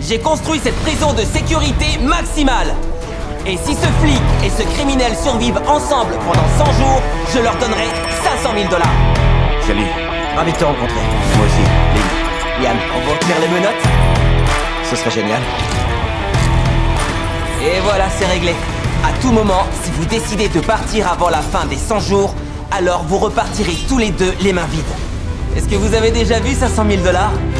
J'ai construit cette prison de sécurité maximale. Et si ce flic et ce criminel survivent ensemble pendant 100 jours, je leur donnerai 500 000 $. Salut. Ravi de te rencontrer. Moi aussi, Lenny. Yann, On va obtenir les menottes. ce serait génial. Et voilà, c'est réglé. À tout moment, si vous décidez de partir avant la fin des 100 jours, alors vous repartirez tous les deux les mains vides. Est-ce que vous avez déjà vu 500 000 $?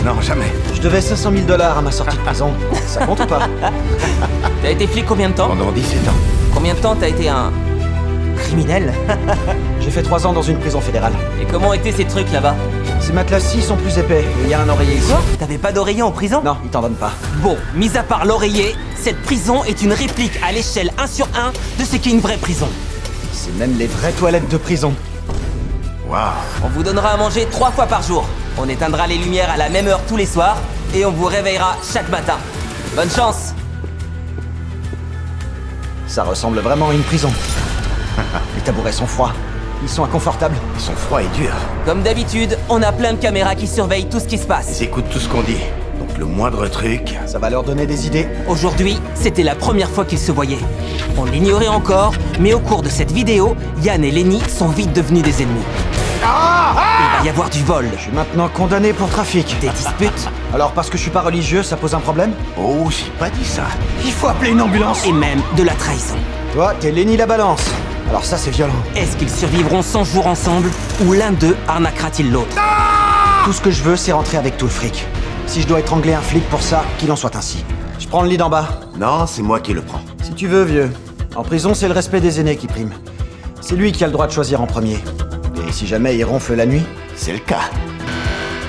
Non, jamais. Je devais 500 000 $ à ma sortie de prison. Ça compte ou pas? T'as été flic combien de temps? Pendant 17 ans. Combien de temps t'as été un... criminel? J'ai fait 3 ans dans une prison fédérale. Et comment étaient ces trucs là-bas? Ces matelas-ci sont plus épais et il y a un oreiller ici. Quoi? T'avais pas d'oreiller en prison? Non, ils t'en donnent pas. Bon, mis à part l'oreiller, cette prison est une réplique à l'échelle 1 sur 1 de ce qu'est une vraie prison. C'est même les vraies toilettes de prison. Waouh. On vous donnera à manger 3 fois par jour. On éteindra les lumières à la même heure tous les soirs et on vous réveillera chaque matin. Bonne chance! Ça ressemble vraiment à une prison. Les tabourets sont froids. Ils sont inconfortables. Ils sont froids et durs. Comme d'habitude, on a plein de caméras qui surveillent tout ce qui se passe. Ils écoutent tout ce qu'on dit. Donc le moindre truc... Ça va leur donner des idées. Aujourd'hui, c'était la première fois qu'ils se voyaient. On l'ignorait encore, mais au cours de cette vidéo, Yann et Lenny sont vite devenus des ennemis. Il va y avoir du vol, Je suis maintenant condamné pour trafic. des disputes Alors parce que je suis pas religieux, ça pose un problème? Oh, j'ai pas dit ça. Il faut appeler une ambulance. et même de la trahison. Toi, t'es Lenny la balance. Alors ça, c'est violent. Est-ce qu'ils survivront 100 jours ensemble ou l'un d'eux arnaquera-t-il l'autre? Tout ce que je veux, c'est rentrer avec tout le fric. Si je dois étrangler un flic pour ça, qu'il en soit ainsi. Je prends le lit d'en bas. Non, c'est moi qui le prends. Si tu veux, vieux. En prison, c'est le respect des aînés qui prime. C'est lui qui a le droit de choisir en premier. Et si jamais il ronfle la nuit? C'est le cas.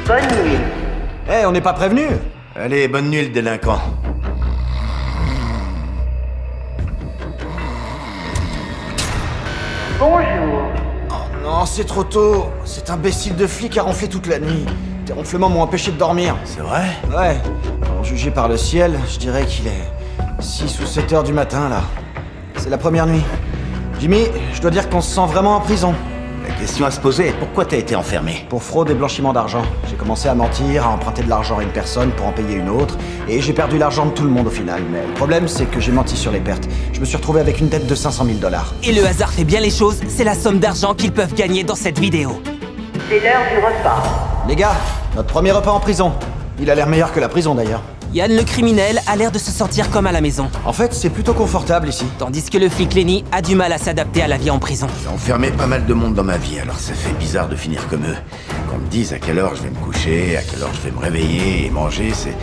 Bonne nuit. Eh, on n'est pas prévenu. Allez, bonne nuit, le délinquant. Bonjour. Non, c'est trop tôt. Cet imbécile de flic a ronflé toute la nuit. Tes ronflements m'ont empêché de dormir. C'est vrai? Ouais. En jugé par le ciel, je dirais qu'il est 6 ou 7 heures du matin, là. C'est la première nuit. Jimmy, je dois dire qu'on se sent vraiment en prison. La question à se poser est pourquoi t'as été enfermé? Pour fraude et blanchiment d'argent. J'ai commencé à mentir, à emprunter de l'argent à une personne pour en payer une autre, et j'ai perdu l'argent de tout le monde au final. Mais le problème, c'est que j'ai menti sur les pertes. Je me suis retrouvé avec une dette de 500 000 $. Et le hasard fait bien les choses, c'est la somme d'argent qu'ils peuvent gagner dans cette vidéo. C'est l'heure du repas. Les gars, notre premier repas en prison. Il a l'air meilleur que la prison d'ailleurs. Yann le criminel a l'air de se sentir comme à la maison, En fait, c'est plutôt confortable ici. tandis que le flic Lenny a du mal à s'adapter à la vie en prison. J'ai enfermé pas mal de monde dans ma vie, alors ça fait bizarre de finir comme eux. Qu'on me dise à quelle heure je vais me coucher, à quelle heure je vais me réveiller et manger, c'est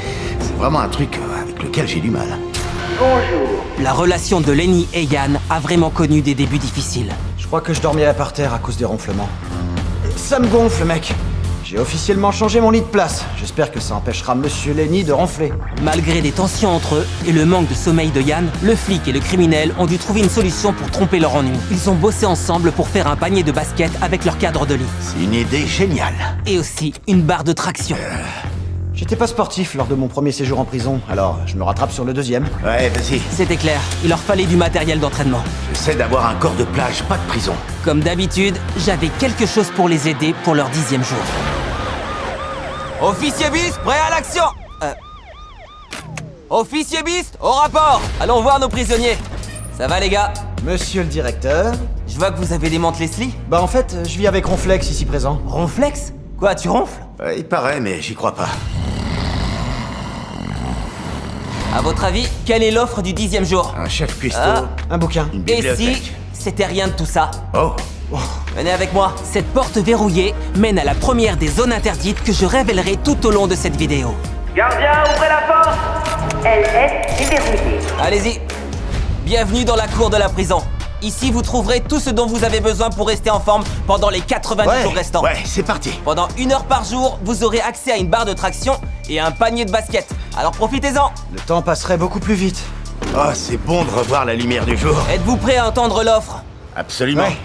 vraiment un truc avec lequel j'ai du mal. Bonjour. La relation de Lenny et Yann a vraiment connu des débuts difficiles. Je crois que je dormirai par terre à cause des ronflements. Ça me gonfle, mec. J'ai officiellement changé mon lit de place. J'espère que ça empêchera Monsieur Lenny de ronfler. Malgré des tensions entre eux et le manque de sommeil de Yann, le flic et le criminel ont dû trouver une solution pour tromper leur ennui. Ils ont bossé ensemble pour faire un panier de basket avec leur cadre de lit. C'est une idée géniale. Et aussi une barre de traction. J'étais pas sportif lors de mon premier séjour en prison, alors je me rattrape sur le deuxième. Ouais, vas-y. C'était clair, il leur fallait du matériel d'entraînement. J'essaie d'avoir un corps de plage, pas de prison. Comme d'habitude, j'avais quelque chose pour les aider pour leur 10e jour. Officier Beast, prêt à l'action! Officier Beast, au rapport! Allons voir nos prisonniers. Ça va les gars? Monsieur le directeur. Je vois que vous avez des mantes Leslie. Bah en fait, je vis avec Ronflex ici présent. Ronflex? Quoi, tu ronfles? Il paraît, mais j'y crois pas. À votre avis, quelle est l'offre du 10e jour? Un chef cuistot, Ah. Un bouquin. une Et bibliothèque. si c'était rien de tout ça? Oh, Venez avec moi. Cette porte verrouillée mène à la première des zones interdites que je révélerai tout au long de cette vidéo. Gardien, ouvrez la porte. Elle est déverrouillée. Allez-y. Bienvenue dans la cour de la prison. Ici, vous trouverez tout ce dont vous avez besoin pour rester en forme pendant les 90 jours restants. ouais, c'est parti. Pendant 1 heure par jour, vous aurez accès à une barre de traction et à un panier de basket. Alors profitez-en. Le temps passerait beaucoup plus vite. Oh, c'est bon de revoir la lumière du jour. Êtes-vous prêt à entendre l'offre? Absolument. Ouais.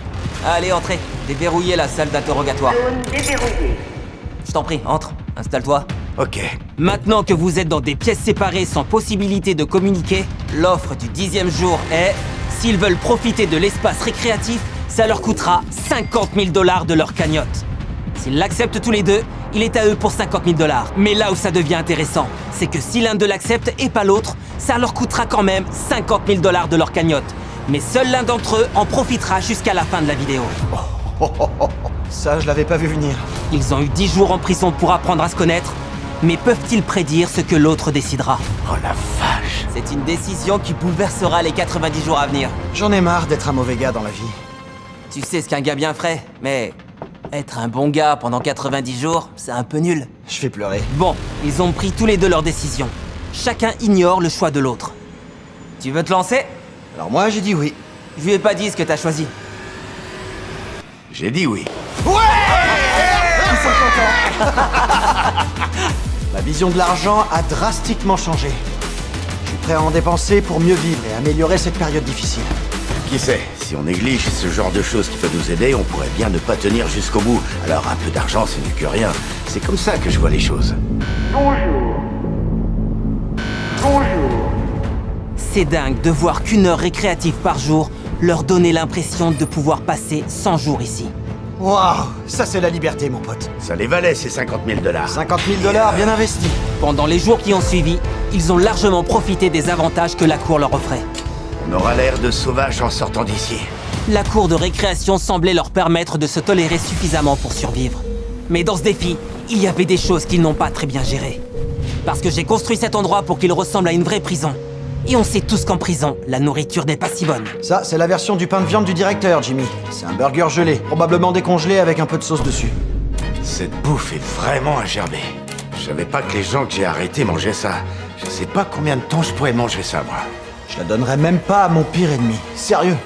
Allez, entrez. Déverrouillez la salle d'interrogatoire. Zone déverrouillée. Je t'en prie, entre. Installe-toi. Ok. Maintenant que vous êtes dans des pièces séparées sans possibilité de communiquer, l'offre du 10e jour est... S'ils veulent profiter de l'espace récréatif, ça leur coûtera 50 000 $ de leur cagnotte. S'ils l'acceptent tous les deux, il est à eux pour 50 000 $. Mais là où ça devient intéressant, c'est que si l'un d'eux l'accepte et pas l'autre, ça leur coûtera quand même 50 000 $ de leur cagnotte. Mais seul l'un d'entre eux en profitera jusqu'à la fin de la vidéo. Ça, je l'avais pas vu venir. Ils ont eu 10 jours en prison pour apprendre à se connaître, mais peuvent-ils prédire ce que l'autre décidera? Oh la vache. C'est une décision qui bouleversera les 90 jours à venir. J'en ai marre d'être un mauvais gars dans la vie. Tu sais ce qu'un gars bien ferait, mais être un bon gars pendant 90 jours, c'est un peu nul. Je vais pleurer. Bon, ils ont pris tous les deux leur décision. Chacun ignore le choix de l'autre. Tu veux te lancer? Alors moi, j'ai dit oui. Je lui ai pas dit ce que t'as choisi. J'ai dit oui. Ma vision de l'argent a drastiquement changé. Je suis prêt à en dépenser pour mieux vivre et améliorer cette période difficile. Qui sait, si on néglige ce genre de choses qui peut nous aider, on pourrait bien ne pas tenir jusqu'au bout. Alors un peu d'argent, c'est mieux que rien. C'est comme ça que je vois les choses. Bonjour. Bonjour. C'est dingue de voir qu'une heure récréative par jour leur donnait l'impression de pouvoir passer 100 jours ici. Waouh, ça c'est la liberté, mon pote. Ça les valait, ces 50 000 $. 50 000 $ bien investis. Pendant les jours qui ont suivi, ils ont largement profité des avantages que la cour leur offrait. On aura l'air de sauvages en sortant d'ici. La cour de récréation semblait leur permettre de se tolérer suffisamment pour survivre. Mais dans ce défi, il y avait des choses qu'ils n'ont pas très bien gérées. Parce que j'ai construit cet endroit pour qu'il ressemble à une vraie prison. Et on sait tous qu'en prison, la nourriture n'est pas si bonne. Ça, c'est la version du pain de viande du directeur, Jimmy. C'est un burger gelé, probablement décongelé avec un peu de sauce dessus. Cette bouffe est vraiment à gerber. Je savais pas que les gens que j'ai arrêtés mangeaient ça. Je sais pas combien de temps je pourrais manger ça, moi. Je la donnerais même pas à mon pire ennemi. Sérieux.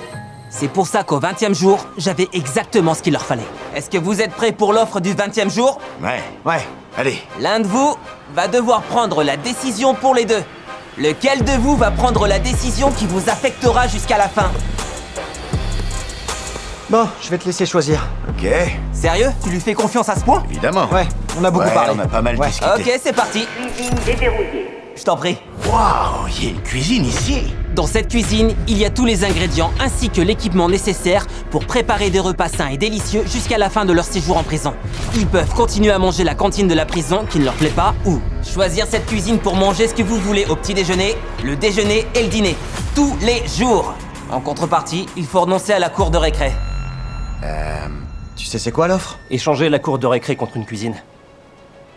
C'est pour ça qu'au 20e jour, j'avais exactement ce qu'il leur fallait. Est-ce que vous êtes prêts pour l'offre du 20e jour? Ouais. Allez. L'un de vous va devoir prendre la décision pour les deux. Lequel de vous va prendre la décision qui vous affectera jusqu'à la fin? Bon, je vais te laisser choisir. Ok. Sérieux? Tu lui fais confiance à ce point? Évidemment. Ouais, on a beaucoup parlé. On a pas mal Ouais. discuté. Ok, c'est parti. Cuisine déverrouillée. Je t'en prie. Waouh, il y a une cuisine ici. Dans cette cuisine, il y a tous les ingrédients ainsi que l'équipement nécessaire pour préparer des repas sains et délicieux jusqu'à la fin de leur séjour en prison. Ils peuvent continuer à manger la cantine de la prison qui ne leur plaît pas ou choisir cette cuisine pour manger ce que vous voulez au petit déjeuner, le déjeuner et le dîner. Tous les jours. En contrepartie, il faut renoncer à la cour de récré. Tu sais c'est quoi l'offre? Échanger la cour de récré contre une cuisine.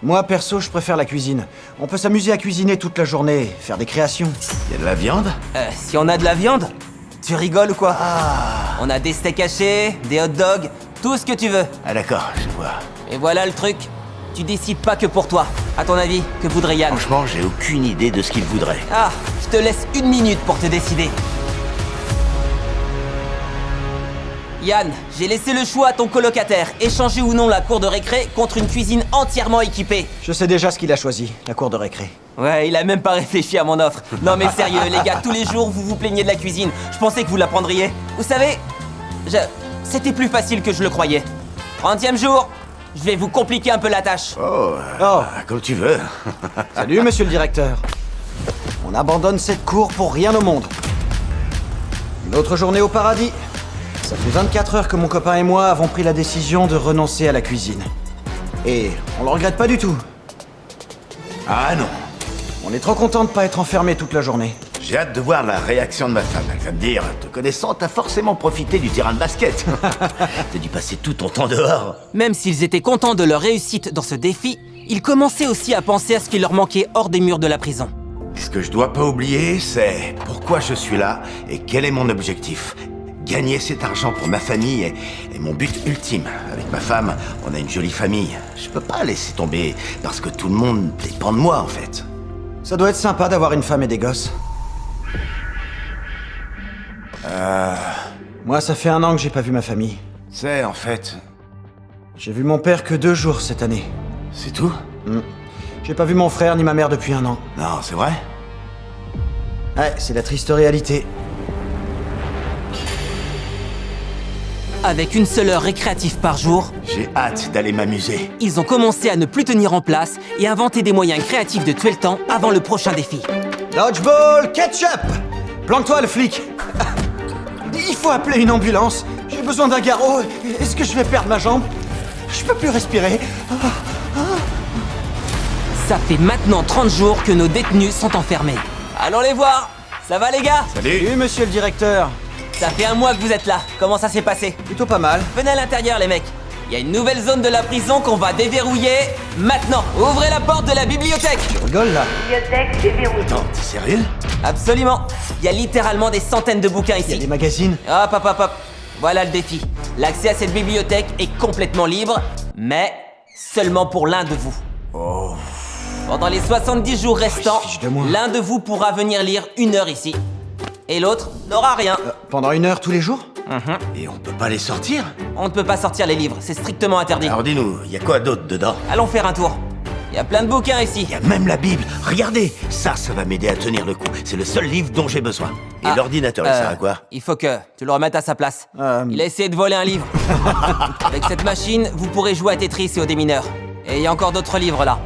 Moi, perso, je préfère la cuisine. On peut s'amuser à cuisiner toute la journée, faire des créations. Il y a de la viande? Si on a de la viande? Tu rigoles ou quoi? On a des steaks hachés, des hot dogs, tout ce que tu veux. Ah d'accord, je vois. Et voilà le truc. Tu décides pas que pour toi. À ton avis, que voudrait Yann? Franchement, j'ai aucune idée de ce qu'il voudrait. Ah, je te laisse 1 minute pour te décider. Yann, j'ai laissé le choix à ton colocataire. Échanger ou non la cour de récré contre une cuisine entièrement équipée. Je sais déjà ce qu'il a choisi, la cour de récré. Ouais, il a même pas réfléchi à mon offre. Non mais sérieux, les gars, tous les jours vous vous plaignez de la cuisine. Je pensais que vous la prendriez. Vous savez, c'était plus facile que je le croyais. 30e jour, je vais vous compliquer un peu la tâche. Oh, Comme tu veux. salut monsieur le directeur. On abandonne cette cour pour rien au monde. Une autre journée au paradis. Ça fait 24 heures que mon copain et moi avons pris la décision de renoncer à la cuisine. Et on le regrette pas du tout. Ah non. On est trop content de pas être enfermé toute la journée. J'ai hâte de voir la réaction de ma femme. Elle va me dire, te connaissant, t'as forcément profité du terrain de basket. T'as dû passer tout ton temps dehors. Même s'ils étaient contents de leur réussite dans ce défi, ils commençaient aussi à penser à ce qui leur manquait hors des murs de la prison. Ce que je dois pas oublier, c'est pourquoi je suis là et quel est mon objectif. Gagner cet argent pour ma famille est mon but ultime. Avec ma femme, on a une jolie famille. Je peux pas laisser tomber parce que tout le monde dépend de moi, en fait. Ça doit être sympa d'avoir une femme et des gosses. Moi, ça fait 1 an que j'ai pas vu ma famille. C'est, en fait, J'ai vu mon père que 2 jours cette année. c'est tout? J'ai pas vu mon frère ni ma mère depuis 1 an. Non, c'est vrai? Ouais, c'est la triste réalité. Avec une seule heure récréative par jour, J'ai hâte d'aller m'amuser. ils ont commencé à ne plus tenir en place et inventer des moyens créatifs de tuer le temps avant le prochain défi. Dodgeball ketchup! Planque-toi, le flic! Il faut appeler une ambulance. J'ai besoin d'un garrot. Est-ce que je vais perdre ma jambe? Je peux plus respirer. Ça fait maintenant 30 jours que nos détenus sont enfermés. Allons les voir. Ça va les gars? Salut. Monsieur le directeur. Ça fait un mois que vous êtes là. Comment ça s'est passé? Plutôt pas mal. Venez à l'intérieur les mecs. Il y a une nouvelle zone de la prison qu'on va déverrouiller maintenant. Ouvrez la porte de la bibliothèque. Tu rigoles là? Bibliothèque déverrouillée. Attends, t'es sérieux? Absolument. Il y a littéralement des centaines de bouquins Il y a ici. des magazines. Hop, hop, hop, hop. Voilà le défi. L'accès à cette bibliothèque est complètement libre, mais seulement pour l'un de vous. Oh. Pendant les 70 jours restants, fiche de moi. l'un de vous pourra venir lire 1 heure ici. Et l'autre n'aura rien. Pendant 1 heure tous les jours? Et on peut pas les sortir? On ne peut pas sortir les livres, c'est strictement interdit. Alors dis-nous, y a quoi d'autre dedans? Allons faire un tour. Il y a plein de bouquins ici. Y a même la Bible. Regardez, ça va m'aider à tenir le coup. C'est le seul livre dont j'ai besoin. Et l'ordinateur, il sert à quoi? Il faut que tu le remettes à sa place. Il a essayé de voler un livre. Avec cette machine, vous pourrez jouer à Tetris et aux démineurs. Et il y a encore d'autres livres là.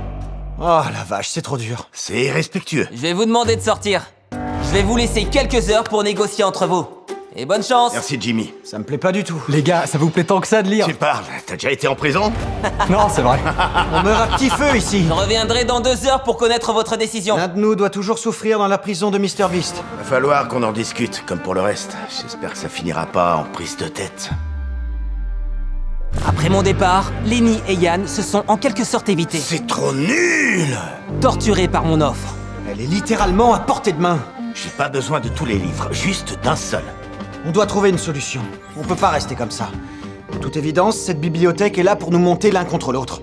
Oh la vache, c'est trop dur. C'est irrespectueux. Je vais vous demander de sortir. Je vais vous laisser quelques heures pour négocier entre vous. Et bonne chance. Merci Jimmy. Ça me plaît pas du tout. Les gars, ça vous plaît tant que ça de lire? Tu parles, t'as déjà été en prison? Non, c'est vrai. On meurt à petit feu ici. Je reviendrai dans 2 heures pour connaître votre décision. L'un de nous doit toujours souffrir dans la prison de Mr Beast. Va falloir qu'on en discute, comme pour le reste. J'espère que ça finira pas en prise de tête. Après mon départ, Lenny et Yann se sont en quelque sorte évités, C'est trop nul! torturés par mon offre. Elle est littéralement à portée de main. J'ai pas besoin de tous les livres, juste d'un seul. On doit trouver une solution. On peut pas rester comme ça. De toute évidence, cette bibliothèque est là pour nous monter l'un contre l'autre.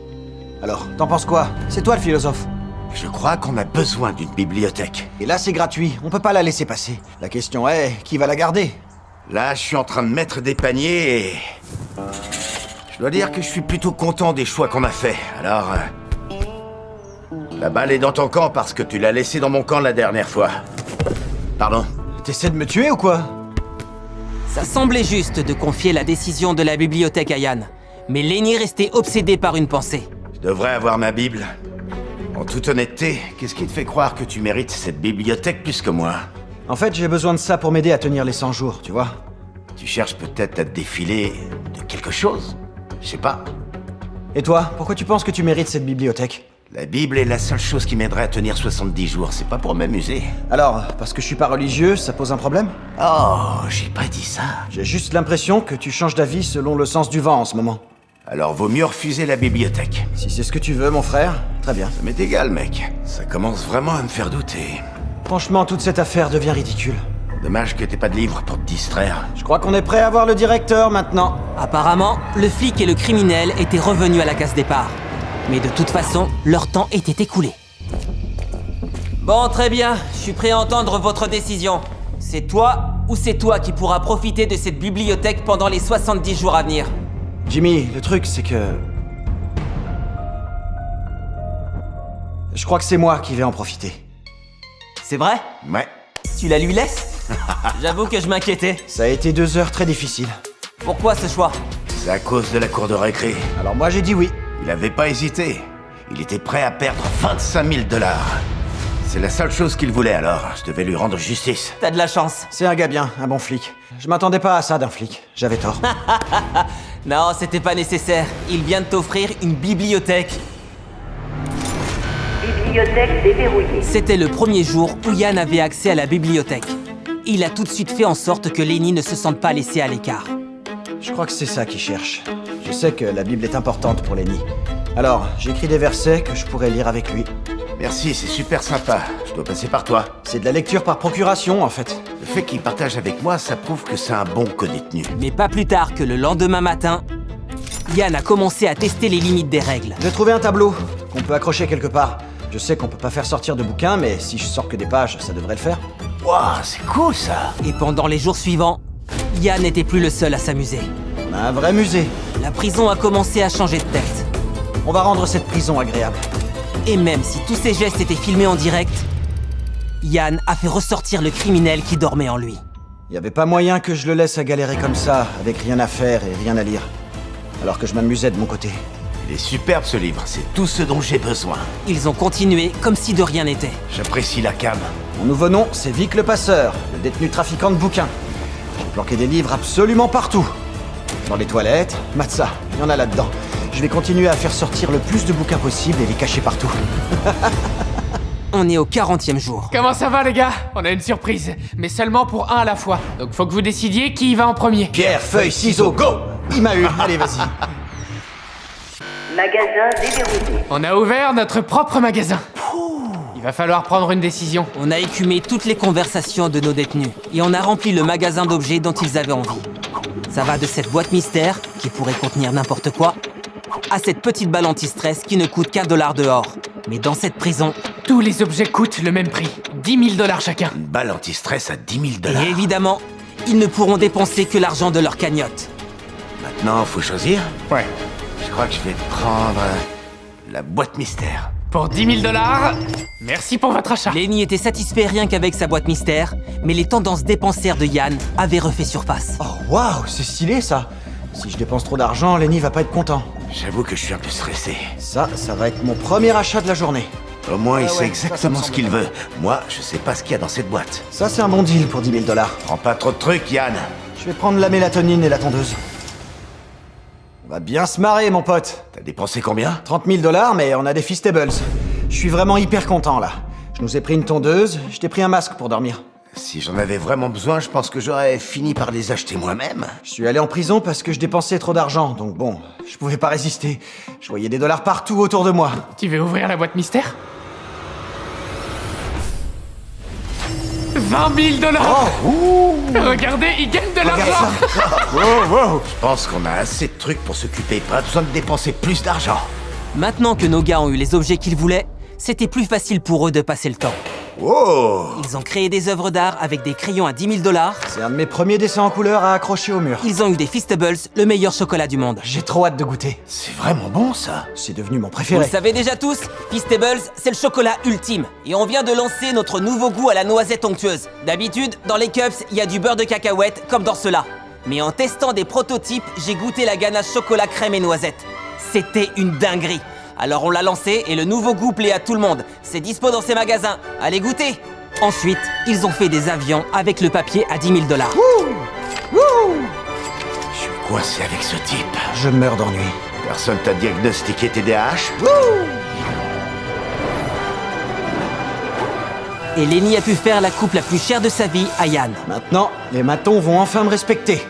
Alors, t'en penses quoi? C'est toi le philosophe. Je crois qu'on a besoin d'une bibliothèque. Et là, c'est gratuit. On peut pas la laisser passer. La question est, qui va la garder? Là, je suis en train de mettre des paniers et... Je dois dire que je suis plutôt content des choix qu'on a faits. Alors... La balle est dans ton camp parce que tu l'as laissée dans mon camp la dernière fois. Pardon? T'essaies de me tuer ou quoi? Ça semblait juste de confier la décision de la bibliothèque à Yann. Mais Lenny restait obsédé par une pensée. Je devrais avoir ma Bible. En toute honnêteté, qu'est-ce qui te fait croire que tu mérites cette bibliothèque plus que moi? En fait, j'ai besoin de ça pour m'aider à tenir les 100 jours, tu vois. Tu cherches peut-être à te défiler de quelque chose? Je sais pas. Et toi, pourquoi tu penses que tu mérites cette bibliothèque? La Bible est la seule chose qui m'aiderait à tenir 70 jours, c'est pas pour m'amuser. Alors, parce que je suis pas religieux, ça pose un problème? Oh, j'ai pas dit ça. J'ai juste l'impression que tu changes d'avis selon le sens du vent en ce moment. Alors vaut mieux refuser la bibliothèque. Si c'est ce que tu veux, mon frère, très bien. Ça m'est égal, mec. Ça commence vraiment à me faire douter. Franchement, toute cette affaire devient ridicule. Dommage que t'aies pas de livre pour te distraire. Je crois qu'on est prêt à voir le directeur maintenant. Apparemment, le flic et le criminel étaient revenus à la case départ. Mais de toute façon, leur temps était écoulé. Bon, très bien. Je suis prêt à entendre votre décision. C'est toi ou c'est toi qui pourra profiter de cette bibliothèque pendant les 70 jours à venir? Jimmy, le truc c'est que... Je crois que c'est moi qui vais en profiter. C'est vrai? Ouais. Tu la lui laisses? J'avoue que je m'inquiétais. Ça a été 2 heures très difficiles. Pourquoi ce choix? C'est à cause de la cour de récré. Alors moi j'ai dit oui. Il avait pas hésité. Il était prêt à perdre 25 000 $. C'est la seule chose qu'il voulait alors. Je devais lui rendre justice. T'as de la chance. C'est un gars bien, un bon flic. Je m'attendais pas à ça d'un flic. J'avais tort. Non, c'était pas nécessaire. Il vient de t'offrir une bibliothèque. Bibliothèque déverrouillée. C'était le premier jour où Yann avait accès à la bibliothèque. Il a tout de suite fait en sorte que Lenny ne se sente pas laissé à l'écart. Je crois que c'est ça qu'il cherche. Je sais que la Bible est importante pour Lenny. Alors, j'écris des versets que je pourrais lire avec lui. Merci, c'est super sympa. Je dois passer par toi. C'est de la lecture par procuration, en fait. Le fait qu'il partage avec moi, ça prouve que c'est un bon co-détenu. Mais pas plus tard que le lendemain matin, Yann a commencé à tester les limites des règles. J'ai trouvé un tableau qu'on peut accrocher quelque part. Je sais qu'on peut pas faire sortir de bouquins, mais si je sors que des pages, ça devrait le faire. Waouh, c'est cool ça. Et pendant les jours suivants, Yann n'était plus le seul à s'amuser. On a un vrai musée. La prison a commencé à changer de tête. On va rendre cette prison agréable. Et même si tous ses gestes étaient filmés en direct, Yann a fait ressortir le criminel qui dormait en lui. Y avait pas moyen que je le laisse à galérer comme ça, avec rien à faire et rien à lire. Alors que je m'amusais de mon côté. Il est superbe ce livre, c'est tout ce dont j'ai besoin. Ils ont continué comme si de rien n'était. J'apprécie la cam. Mon nouveau nom, c'est Vic le Passeur, le détenu trafiquant de bouquins. J'ai planqué des livres absolument partout. Dans les toilettes, Matza, il y en a là-dedans. Je vais continuer à faire sortir le plus de bouquins possible et les cacher partout. On est au 40e jour. Comment ça va les gars? On a une surprise, mais seulement pour un à la fois. Donc faut que vous décidiez qui y va en premier. Pierre, feuille, ciseaux, go! Il m'a eu, allez vas-y. Magasin déverrouillé. On a ouvert notre propre magasin. Il va falloir prendre une décision. On a écumé toutes les conversations de nos détenus et on a rempli le magasin d'objets dont ils avaient envie. Ça va de cette boîte mystère, qui pourrait contenir n'importe quoi, à cette petite balle anti-stress qui ne coûte qu'1 $ dehors. Mais dans cette prison, Tous les objets coûtent le même prix, 10 000 $ chacun. Une balle anti-stress à 10 000 $. et évidemment, ils ne pourront dépenser que l'argent de leur cagnotte. Maintenant, faut choisir. Ouais. Je crois que je vais prendre la boîte mystère. Pour 10 000 $, merci pour votre achat. Lenny était satisfait rien qu'avec sa boîte mystère, mais les tendances dépensières de Yann avaient refait surface. Oh waouh, c'est stylé ça. Si je dépense trop d'argent, Lenny va pas être content. J'avoue que je suis un peu stressé. Ça va être mon premier achat de la journée. Au moins, il sait ouais, exactement ça me ce qu'il veut. Moi, je sais pas ce qu'il y a dans cette boîte. Ça, c'est un bon deal pour 10 000 $. Prends pas trop de trucs, Yann. Je vais prendre la mélatonine et la tondeuse. On va bien se marrer, mon pote. T'as dépensé combien? 30 000 $, mais on a des Feastables. Je suis vraiment hyper content, là. Je nous ai pris une tondeuse, je t'ai pris un masque pour dormir. Si j'en avais vraiment besoin, je pense que j'aurais fini par les acheter moi-même. Je suis allé en prison parce que je dépensais trop d'argent, donc bon, je pouvais pas résister. Je voyais des dollars partout autour de moi. Tu veux ouvrir la boîte mystère? 20 000 $. Regardez, il gagne de Regarde l'argent. ça. Je pense qu'on a assez de trucs pour s'occuper, pas besoin de dépenser plus d'argent. Maintenant que nos gars ont eu les objets qu'ils voulaient, c'était plus facile pour eux de passer le temps. Oh! Ils ont créé des œuvres d'art avec des crayons à 10 000 $. C'est un de mes premiers dessins en couleur à accrocher au mur. Ils ont eu des Feastables, le meilleur chocolat du monde. J'ai trop hâte de goûter. C'est vraiment bon, ça. C'est devenu mon Vous préféré. le savez déjà tous, Feastables, c'est le chocolat ultime. Et on vient de lancer notre nouveau goût à la noisette onctueuse. D'habitude, dans les cups, il y a du beurre de cacahuète, comme dans ceux-là. Mais en testant des prototypes, j'ai goûté la ganache chocolat crème et noisette. C'était une dinguerie. Alors on l'a lancé et le nouveau goût plaît à tout le monde. C'est dispo dans ces magasins. Allez goûter! Ensuite, ils ont fait des avions avec le papier à 10 000 $. Je suis coincé avec ce type. Je meurs d'ennui. Personne t'a diagnostiqué TDAH? Et Lenny a pu faire la coupe la plus chère de sa vie à Yann. Maintenant, les matons vont enfin me respecter.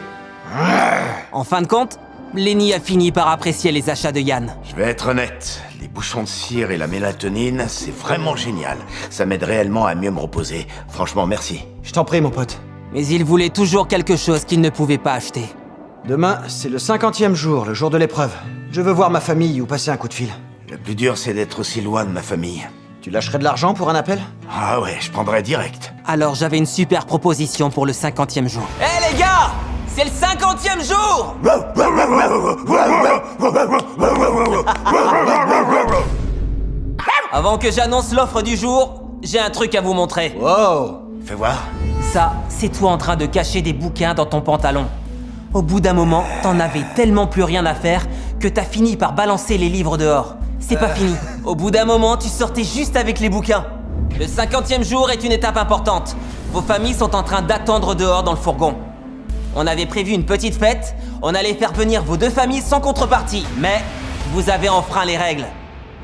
En fin de compte, Lenny a fini par apprécier les achats de Yann. Je vais être honnête, les bouchons de cire et la mélatonine, c'est vraiment génial. Ça m'aide réellement à mieux me reposer. Franchement, merci. Je t'en prie, mon pote. Mais il voulait toujours quelque chose qu'il ne pouvait pas acheter. Demain, c'est le 50e jour, le jour de l'épreuve. Je veux voir ma famille ou passer un coup de fil. Le plus dur, c'est d'être aussi loin de ma famille. Tu lâcherais de l'argent pour un appel? Ah ouais, je prendrais direct. Alors j'avais une super proposition pour le 50e jour. Hé les gars! C'est le 50e jour! Avant que j'annonce l'offre du jour, j'ai un truc à vous montrer. Wow! Fais voir. Ça, c'est toi en train de cacher des bouquins dans ton pantalon. Au bout d'un moment, t'en avais tellement plus rien à faire que t'as fini par balancer les livres dehors. C'est pas fini. Au bout d'un moment, tu sortais juste avec les bouquins. Le 50e jour est une étape importante. Vos familles sont en train d'attendre dehors dans le fourgon. On avait prévu une petite fête, on allait faire venir vos deux familles sans contrepartie, mais vous avez enfreint les règles.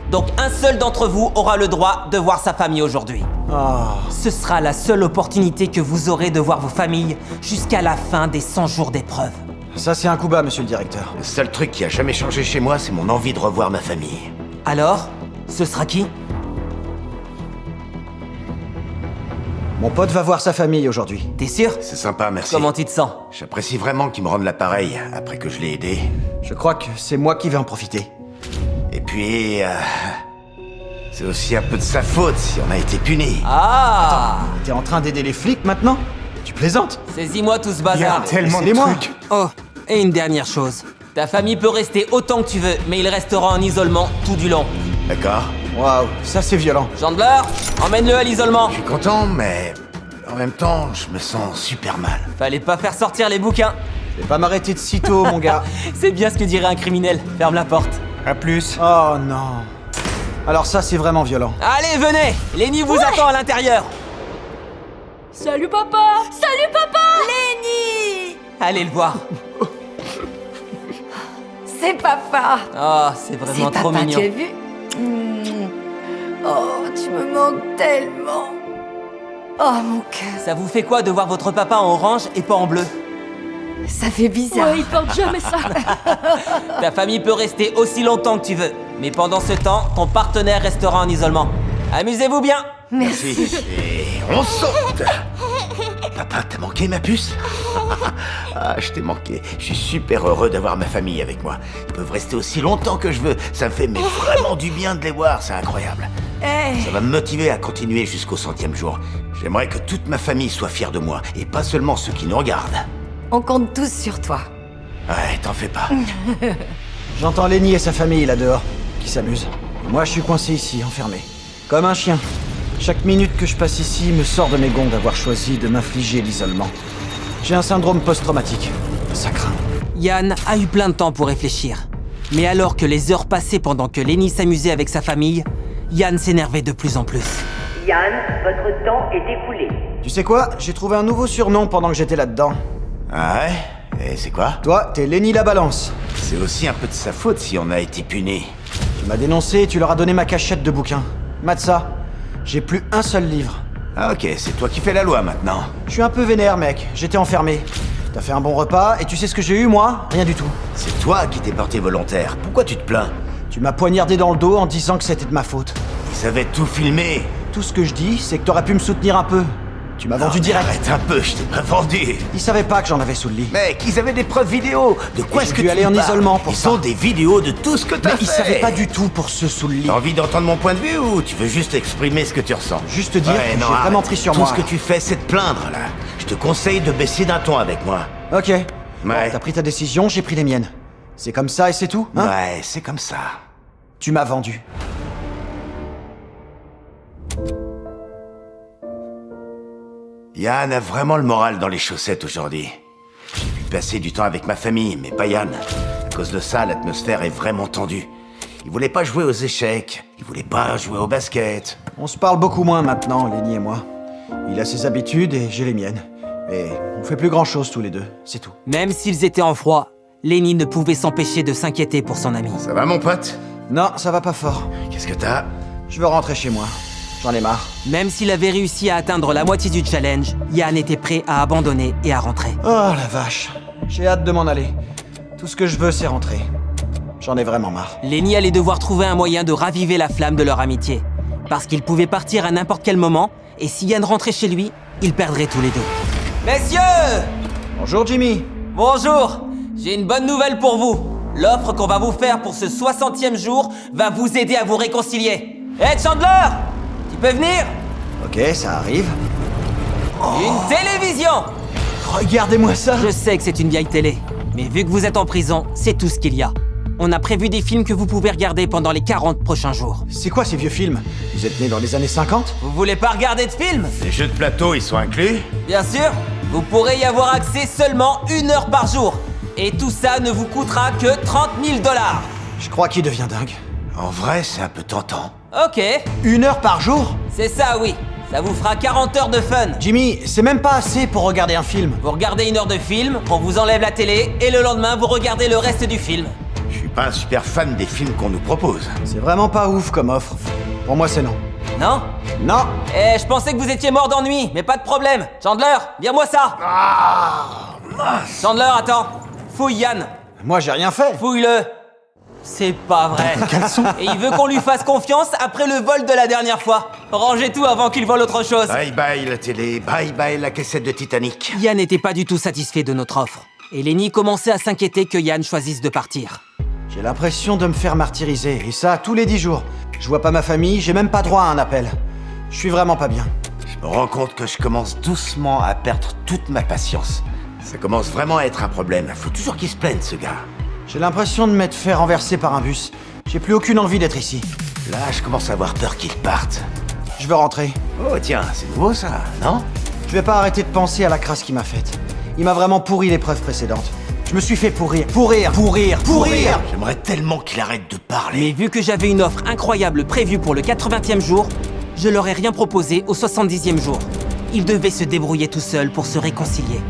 Donc un seul d'entre vous aura le droit de voir sa famille aujourd'hui. Oh. Ce sera la seule opportunité que vous aurez de voir vos familles jusqu'à la fin des 100 jours d'épreuve. Ça, c'est un coup bas, monsieur le directeur. Le seul truc qui a jamais changé chez moi, c'est mon envie de revoir ma famille. Alors, ce sera qui? Mon pote va voir sa famille aujourd'hui. T'es sûr? C'est sympa, merci. Comment tu te sens? J'apprécie vraiment qu'il me rende l'appareil après que je l'ai aidé. Je crois que c'est moi qui vais en profiter. Et puis, c'est aussi un peu de sa faute si on a été puni. Ah! T'es en train d'aider les flics maintenant? Tu plaisantes? Saisis-moi tout ce bazar. Laissez-les-moi. Oh, et une dernière chose. Ta famille peut rester autant que tu veux, mais il restera en isolement tout du long. D'accord? Waouh, ça c'est violent. Chandler, emmène-le à l'isolement. Je suis content, mais en même temps, je me sens super mal. Fallait pas faire sortir les bouquins. Je vais pas m'arrêter de sitôt, mon gars. C'est bien ce que dirait un criminel. Ferme la porte. À plus. Oh non. Alors ça, c'est vraiment violent. Allez, venez! Lenny vous attend à l'intérieur. Salut papa! Salut papa! Lenny! Allez le voir. c'est papa. Oh, c'est vraiment C'est trop papa, mignon. tu as vu? Oh, tu me manques tellement. Oh, mon cœur. Ça vous fait quoi de voir votre papa en orange et pas en bleu? Ça fait bizarre. Ouais, il porte jamais ça. Ta famille peut rester aussi longtemps que tu veux. Mais pendant ce temps, ton partenaire restera en isolement. Amusez-vous bien. Merci. Et on saute. Papa, t'as manqué ma puce? Ah, je t'ai manqué. Je suis super heureux d'avoir ma famille avec moi. Ils peuvent rester aussi longtemps que je veux. Ça me fait mais vraiment du bien de les voir, c'est incroyable. Hey. Ça va me motiver à continuer jusqu'au 100e jour. J'aimerais que toute ma famille soit fière de moi, et pas seulement ceux qui nous regardent. On compte tous sur toi. Ouais, t'en fais pas. J'entends Lenny et sa famille là dehors, qui s'amusent. Moi, je suis coincé ici, enfermé. Comme un chien. Chaque minute que je passe ici me sort de mes gonds d'avoir choisi de m'infliger l'isolement. J'ai un syndrome post-traumatique. Ça craint. Yann a eu plein de temps pour réfléchir. Mais alors que les heures passaient pendant que Lenny s'amusait avec sa famille, Yann s'énervait de plus en plus. Yann, votre temps est écoulé. Tu sais quoi? J'ai trouvé un nouveau surnom pendant que j'étais là-dedans. Ah ouais? Et c'est quoi? Toi, t'es Lenny la balance. C'est aussi un peu de sa faute si on a été puni. Tu m'as dénoncé et tu leur as donné ma cachette de bouquins. Matza, j'ai plus un seul livre. Ah ok, c'est toi qui fais la loi maintenant. Je suis un peu vénère, mec. J'étais enfermé. T'as fait un bon repas et tu sais ce que j'ai eu, moi? Rien du tout. C'est toi qui t'es porté volontaire. Pourquoi tu te plains? Tu m'as poignardé dans le dos en disant que c'était de ma faute. Ils avaient tout filmé. Tout ce que je dis, c'est que t'aurais pu me soutenir un peu. Tu m'as vendu Non, mais direct. arrête un peu, je t'ai pas vendu. Ils savaient pas que j'en avais sous le lit. Mec, ils avaient des preuves vidéo. De quoi Et est-ce j'ai que dû tu aller en me parles? isolement pour Ils ça. sont des vidéos de tout ce que t'as Mais fait. ils savaient pas du tout pour ceux sous le lit. T'as envie d'entendre mon point de vue ou tu veux juste exprimer ce que tu ressens? Juste dire que j'ai arrête. vraiment pris sur Tout moi. ce que tu fais, c'est te plaindre, là. Je te conseille de baisser d'un ton avec moi. Ok. Ouais. Bon, t'as pris ta décision, j'ai pris les miennes. C'est comme ça et c'est tout, hein? Ouais, c'est comme ça. Tu m'as vendu. Yann a vraiment le moral dans les chaussettes aujourd'hui. J'ai pu passer du temps avec ma famille, mais pas Yann. À cause de ça, l'atmosphère est vraiment tendue. Il voulait pas jouer aux échecs, il voulait pas jouer au basket. On se parle beaucoup moins maintenant, Lenny et moi. Il a ses habitudes et j'ai les miennes. Et on fait plus grand chose tous les deux, c'est tout. Même s'ils étaient en froid, Lenny ne pouvait s'empêcher de s'inquiéter pour son ami. Ça va mon pote? Non, ça va pas fort. Qu'est-ce que t'as? Je veux rentrer chez moi. J'en ai marre. Même s'il avait réussi à atteindre la moitié du challenge, Yann était prêt à abandonner et à rentrer. Oh la vache. J'ai hâte de m'en aller. Tout ce que je veux, c'est rentrer. J'en ai vraiment marre. Lenny allait devoir trouver un moyen de raviver la flamme de leur amitié. Parce qu'ils pouvaient partir à n'importe quel moment, et si Yann rentrait chez lui, ils perdraient tous les deux. Messieurs! Bonjour Jimmy. Bonjour! J'ai une bonne nouvelle pour vous. L'offre qu'on va vous faire pour ce 60e jour va vous aider à vous réconcilier. Hey Chandler! Tu peux venir? Ok, ça arrive. Une télévision! Regardez-moi ça. Je sais que c'est une vieille télé, mais vu que vous êtes en prison, c'est tout ce qu'il y a. On a prévu des films que vous pouvez regarder pendant les 40 prochains jours. C'est quoi ces vieux films? Vous êtes né dans les années 50? Vous voulez pas regarder de films? Les jeux de plateau, ils sont inclus? Bien sûr, vous pourrez y avoir accès seulement 1 heure par jour. Et tout ça ne vous coûtera que 30 000 $. Je crois qu'il devient dingue. En vrai, c'est un peu tentant. Ok, 1 heure par jour? c'est ça oui. Ça vous fera 40 heures de fun. Jimmy, c'est même pas assez pour regarder un film. Vous regardez 1 heure de film, on vous enlève la télé, et le lendemain vous regardez le reste du film. Je suis pas un super fan des films qu'on nous propose. C'est vraiment pas ouf comme offre. Pour moi, c'est non. Non? Non. Eh, je pensais que vous étiez mort d'ennui, mais pas de problème. Chandler, viens-moi ça. Chandler, attends. Fouille Yann. Moi, j'ai rien fait. Fouille-le. C'est pas vrai. Et il veut qu'on lui fasse confiance après le vol de la dernière fois. Rangez tout avant qu'il vole autre chose. Bye bye la télé, bye bye la cassette de Titanic. Yann n'était pas du tout satisfait de notre offre. Et Lenny commençait à s'inquiéter que Yann choisisse de partir. J'ai l'impression de me faire martyriser, et ça tous les 10 jours. Je vois pas ma famille, j'ai même pas droit à un appel. Je suis vraiment pas bien. Je me rends compte que je commence doucement à perdre toute ma patience. Ça commence vraiment à être un problème. Faut toujours qu'il se plaigne, ce gars. J'ai l'impression de m'être fait renverser par un bus. J'ai plus aucune envie d'être ici. Là, je commence à avoir peur qu'il parte. Je veux rentrer. Oh tiens, c'est nouveau ça, non? Je vais pas arrêter de penser à la crasse qu'il m'a faite. Il m'a vraiment pourri l'épreuve précédente. Je me suis fait pourrir. J'aimerais tellement qu'il arrête de parler. Mais vu que j'avais une offre incroyable prévue pour le 80e jour, je leur ai rien proposé au 70e jour. Ils devaient se débrouiller tout seuls pour se réconcilier.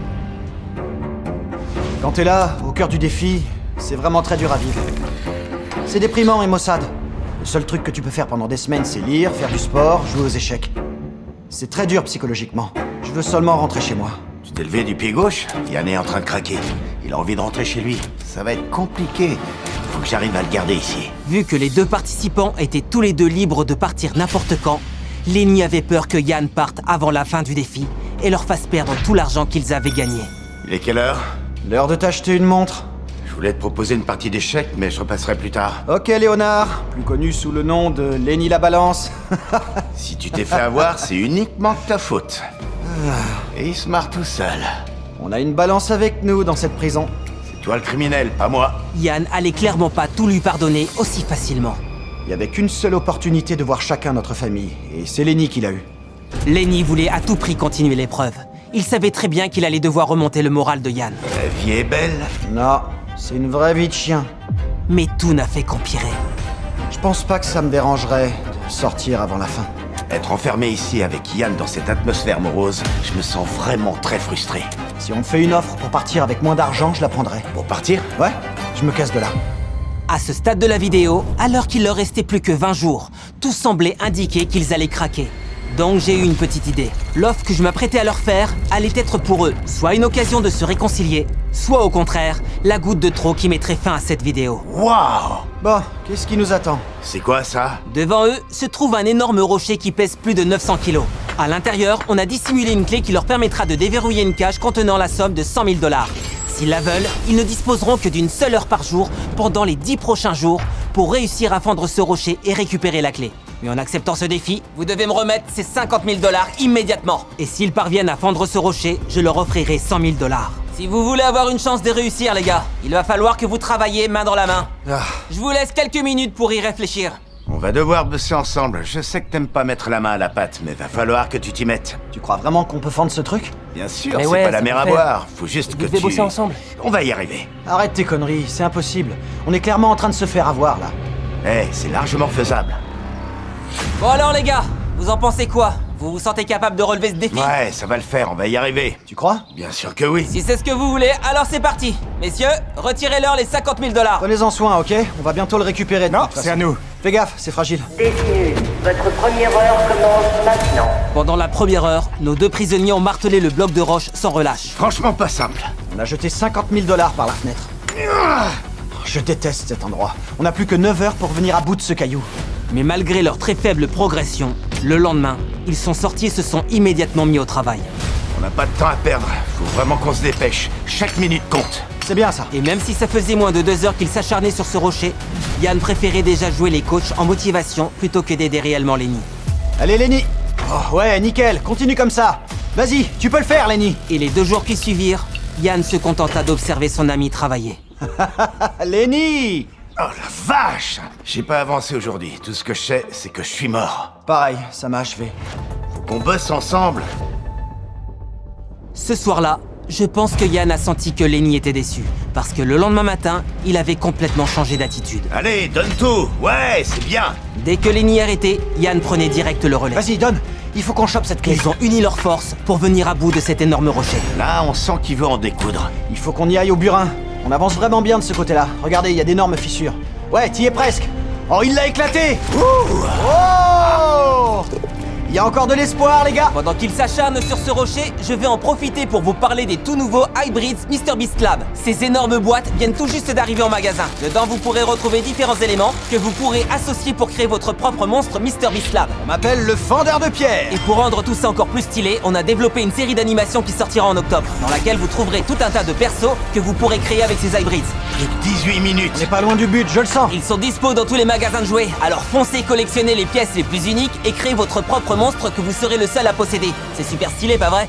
Quand t'es là, au cœur du défi, C'est vraiment très dur à vivre. C'est déprimant et maussade. Le seul truc que tu peux faire pendant des semaines, c'est lire, faire du sport, jouer aux échecs. C'est très dur psychologiquement. Je veux seulement rentrer chez moi. Tu t'es levé du pied gauche? Yann est en train de craquer. Il a envie de rentrer chez lui. Ça va être compliqué. Faut que j'arrive à le garder ici. Vu que les deux participants étaient tous les deux libres de partir n'importe quand, Lenny avait peur que Yann parte avant la fin du défi et leur fasse perdre tout l'argent qu'ils avaient gagné. Il est quelle heure? L'heure de t'acheter une montre. Je voulais te proposer une partie d'échecs, mais je repasserai plus tard. Ok, Léonard, plus connu sous le nom de Lenny la Balance. Si tu t'es fait avoir, c'est uniquement de ta faute. Et il se marre tout seul. On a une balance avec nous dans cette prison. C'est toi le criminel, pas moi. Yann allait clairement pas tout lui pardonner aussi facilement. Il y avait qu'une seule opportunité de voir chacun notre famille, et c'est Lenny qui l'a eu. Lenny voulait à tout prix continuer l'épreuve. Il savait très bien qu'il allait devoir remonter le moral de Yann. La vie est belle. Non, c'est une vraie vie de chien. Mais tout n'a fait qu'empirer. Je pense pas que ça me dérangerait de sortir avant la fin. Être enfermé ici avec Yann dans cette atmosphère morose, je me sens vraiment très frustré. Si on me fait une offre pour partir avec moins d'argent, je la prendrai. Pour partir? Ouais, je me casse de là. À ce stade de la vidéo, alors qu'il leur restait plus que 20 jours, tout semblait indiquer qu'ils allaient craquer. Donc j'ai eu une petite idée. L'offre que je m'apprêtais à leur faire allait être pour eux soit une occasion de se réconcilier, soit au contraire, la goutte de trop qui mettrait fin à cette vidéo. Waouh! Bon, qu'est-ce qui nous attend? C'est quoi ça? Devant eux se trouve un énorme rocher qui pèse plus de 900 kilos. À l'intérieur, on a dissimulé une clé qui leur permettra de déverrouiller une cage contenant la somme de 100 000 $. S'ils la veulent, ils ne disposeront que d'une seule heure par jour pendant les 10 prochains jours pour réussir à fendre ce rocher et récupérer la clé. Mais en acceptant ce défi, vous devez me remettre ces 50 000 $ immédiatement. Et s'ils parviennent à fendre ce rocher, je leur offrirai 100 000 $. Si vous voulez avoir une chance de réussir, les gars, il va falloir que vous travailliez main dans la main. Je vous laisse quelques minutes pour y réfléchir. On va devoir bosser ensemble. Je sais que t'aimes pas mettre la main à la pâte, mais va falloir que tu t'y mettes. Tu crois vraiment qu'on peut fendre ce truc? Bien sûr, Mais c'est ouais, pas la ça mer peut à faire. boire. Faut juste que devez tu... bosser ensemble. On va y arriver. Arrête tes conneries, c'est impossible. On est clairement en train de se faire avoir, là. Eh, c'est largement faisable. Bon alors les gars, vous en pensez quoi? Vous vous sentez capable de relever ce défi? Ouais, ça va le faire, on va y arriver. Tu crois? Bien sûr que oui. Si c'est ce que vous voulez, alors c'est parti. Messieurs, retirez-leur les 50 000 $. Prenez-en soin, ok? On va bientôt le récupérer. de toute façon. nous. Fais gaffe, c'est fragile. Détenu, votre première heure commence maintenant. Pendant la première heure, nos deux prisonniers ont martelé le bloc de roche sans relâche. Franchement pas simple. On a jeté 50 000 $ par la fenêtre. Je déteste cet endroit. On n'a plus que 9 heures pour venir à bout de ce caillou. Mais malgré leur très faible progression, le lendemain, ils sont sortis et se sont immédiatement mis au travail. On n'a pas de temps à perdre. Faut vraiment qu'on se dépêche. Chaque minute compte. C'est bien ça. Et même si ça faisait moins de 2 heures qu'ils s'acharnaient sur ce rocher, Yann préférait déjà jouer les coachs en motivation plutôt que d'aider réellement Lenny. Allez, Lenny. Oh, ouais, nickel. Continue comme ça. Vas-y, tu peux le faire, Lenny. Et les 2 jours qui suivirent, Yann se contenta d'observer son ami travailler. Lenny! Oh la vache! J'ai pas avancé aujourd'hui. Tout ce que je sais, c'est que je suis mort. Pareil, ça m'a achevé. Faut qu'on bosse ensemble. Ce soir-là, je pense que Yann a senti que Lenny était déçu, parce que le lendemain matin, il avait complètement changé d'attitude. Allez, donne tout. Ouais, c'est bien. Dès que Lenny arrêtait, Yann prenait direct le relais. Vas-y, donne. Il faut qu'on chope cette clé. Ils ont uni leurs forces pour venir à bout de cet énorme rocher. Là, on sent qu'il veut en découdre. Il faut qu'on y aille au burin. On avance vraiment bien de ce côté-là. Regardez, il y a d'énormes fissures. Ouais, t'y es presque. Oh, il l'a éclaté. Oh! Il y a encore de l'espoir, les gars. Pendant qu'ils s'acharnent sur ce rocher, je vais en profiter pour vous parler des tout nouveaux Hybrids MrBeast Lab. Ces énormes boîtes viennent tout juste d'arriver en magasin. Dedans, vous pourrez retrouver différents éléments que vous pourrez associer pour créer votre propre monstre MrBeast Lab. On m'appelle le fendeur de pierre. Et pour rendre tout ça encore plus stylé, on a développé une série d'animations qui sortira en octobre, dans laquelle vous trouverez tout un tas de persos que vous pourrez créer avec ces Hybrids. Plus que 18 minutes. On n'est pas loin du but, je le sens. Ils sont dispo dans tous les magasins de jouets, alors foncez collectionner les pièces les plus uniques et créez votre propre monstre que vous serez le seul à posséder. C'est super stylé, pas vrai?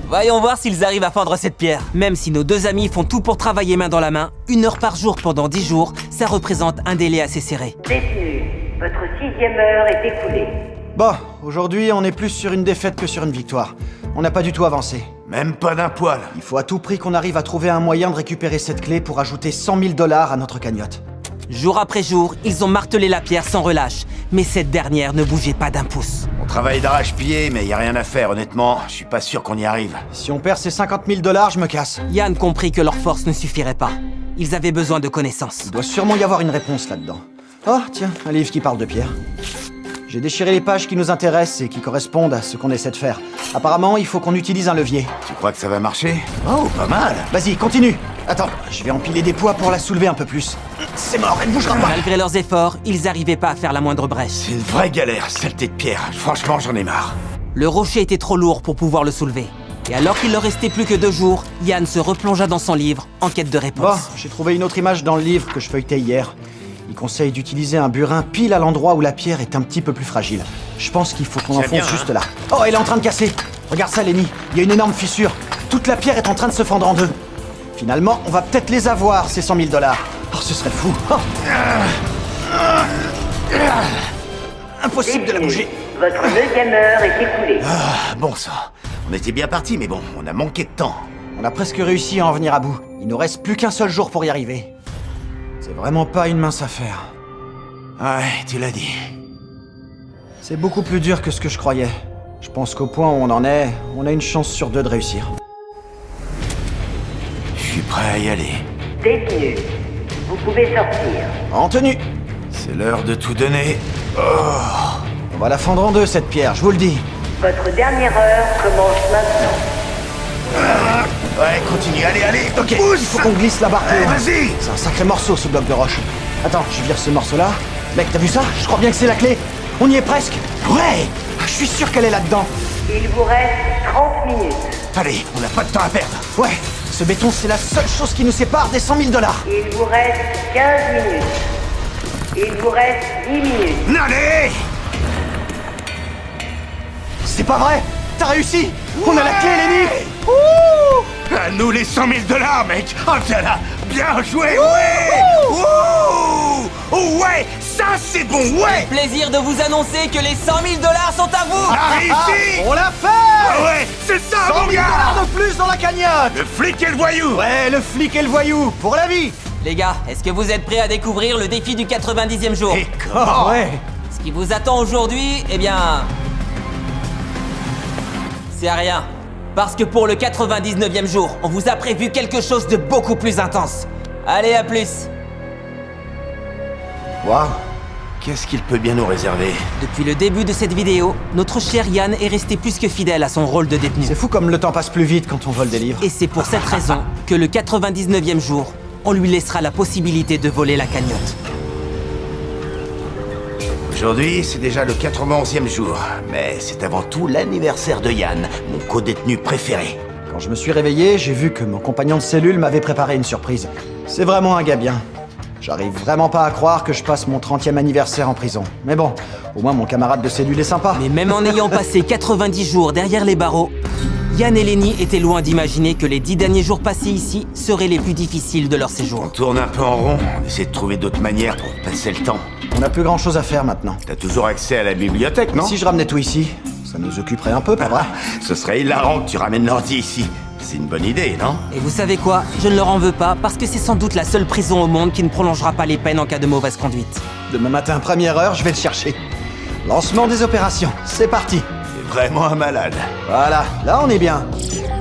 Voyons voir s'ils arrivent à fendre cette pierre. Même si nos 2 amis font tout pour travailler main dans la main, 1 heure par jour pendant 10 jours, ça représente un délai assez serré. Détenu, votre 6e heure est écoulée. Bon, aujourd'hui, on est plus sur une défaite que sur une victoire. On n'a pas du tout avancé. Même pas d'un poil. Il faut à tout prix qu'on arrive à trouver un moyen de récupérer cette clé pour ajouter 100 000 $ à notre cagnotte. Jour après jour, ils ont martelé la pierre sans relâche, mais cette dernière ne bougeait pas d'un pouce. On travaille d'arrache-pied, mais y a rien à faire, honnêtement. Je suis pas sûr qu'on y arrive. Si on perd ces 50 000 $, je me casse. Yann comprit que leur force ne suffirait pas. Ils avaient besoin de connaissances. Il doit sûrement y avoir une réponse là-dedans. Oh, tiens, un livre qui parle de Pierre. J'ai déchiré les pages qui nous intéressent et qui correspondent à ce qu'on essaie de faire. Apparemment, il faut qu'on utilise un levier. Tu crois que ça va marcher? Oh, pas mal. Vas-y, continue. Attends, je vais empiler des poids pour la soulever un peu plus. C'est mort, elle bougera pas. Malgré leurs efforts, ils n'arrivaient pas à faire la moindre brèche. C'est une vraie galère, saleté de pierre. Franchement, j'en ai marre. Le rocher était trop lourd pour pouvoir le soulever. Et alors qu'il leur restait plus que 2 jours, Yann se replongea dans son livre en quête de Bon, réponse. j'ai trouvé une autre image dans le livre que je feuilletais hier. Il conseille d'utiliser un burin pile à l'endroit où la pierre est un petit peu plus fragile. Je pense qu'il faut qu'on Tiens enfonce bien, juste hein. là. Oh, elle est en train de casser. Regarde ça, Lenny. Il y a une énorme fissure. Toute la pierre est en train de se fendre en deux. Finalement, on va peut-être les avoir, ces 100 000 $. Oh, ce serait fou. Oh. Impossible de la bouger. Votre deuxième heure est écoulée. Ah, bon sang. On était bien partis, mais bon, on a manqué de temps. On a presque réussi à en venir à bout. Il nous reste plus qu'un seul jour pour y arriver. C'est vraiment pas une mince affaire. Ouais, tu l'as dit. C'est beaucoup plus dur que ce que je croyais. Je pense qu'au point où on en est, on a une chance sur 2 de réussir. Je suis prêt à y aller. Détenu. Vous pouvez sortir. En tenue. C'est l'heure de tout donner. On va la fendre en deux, cette pierre, je vous le dis. Votre dernière heure commence maintenant. Ouais, continue, allez, Ok, pousse. il faut qu'on glisse la barre plus Allez, loin. vas-y. C'est un sacré morceau, ce bloc de roche. Attends, je vire ce morceau-là. Mec, t'as vu ça? Je crois bien que c'est la clé. On y est presque. Ouais. Je suis sûr qu'elle est là-dedans. Il vous reste 30 minutes. Allez, on n'a pas de temps à perdre. Ouais, ce béton, c'est la seule chose qui nous sépare des 100 000 $. Il vous reste 15 minutes. Il vous reste 10 minutes. Allez. C'est pas vrai. T'as réussi. On a la clé, Lenny. À nous les 100 000 $, mec. Oh, t'es là. Bien joué, ouais. Ouh. Ouais, ça c'est bon, ouais. Plaisir de vous annoncer que les 100 000 $ sont à vous. Arrive ici. On l'a fait. Ah ouais, c'est ça, 100 mon 000 gars. $ de plus dans la cagnotte. Le flic et le voyou. Ouais, le flic et le voyou, pour la vie. Les gars, est-ce que vous êtes prêts à découvrir le défi du 90e jour? Et comment? Oh, ouais. Ce qui vous attend aujourd'hui, eh bien... c'est à rien. Parce que pour le 99e jour, on vous a prévu quelque chose de beaucoup plus intense. Allez, à plus. Waouh. Qu'est-ce qu'il peut bien nous réserver? Depuis le début de cette vidéo, notre cher Yann est resté plus que fidèle à son rôle de détenu. C'est fou comme le temps passe plus vite quand on vole des livres. Et c'est pour cette raison que le 99e jour, on lui laissera la possibilité de voler la cagnotte. Aujourd'hui, c'est déjà le 91e jour, mais c'est avant tout l'anniversaire de Yann, mon co-détenu préféré. Quand je me suis réveillé, j'ai vu que mon compagnon de cellule m'avait préparé une surprise. C'est vraiment un gars bien. J'arrive vraiment pas à croire que je passe mon 30e anniversaire en prison. Mais bon, au moins mon camarade de cellule est sympa. Mais même en ayant passé 90 jours derrière les barreaux, Yann et Lenny étaient loin d'imaginer que les 10 derniers jours passés ici seraient les plus difficiles de leur On séjour. tourne un peu en rond, on essaie de trouver d'autres manières pour passer le temps. On n'a plus grand chose à faire maintenant. T'as toujours accès à la bibliothèque, non? Si je ramenais tout ici, ça nous occuperait un peu, pas vrai? Ce serait hilarant que tu ramènes l'ordi ici. C'est une bonne idée, non? Et vous savez quoi? Je ne leur en veux pas parce que c'est sans doute la seule prison au monde qui ne prolongera pas les peines en cas de mauvaise conduite. Demain matin, première heure, je vais le chercher. Lancement des opérations, c'est parti. C'est vraiment un malade. Voilà, là on est bien.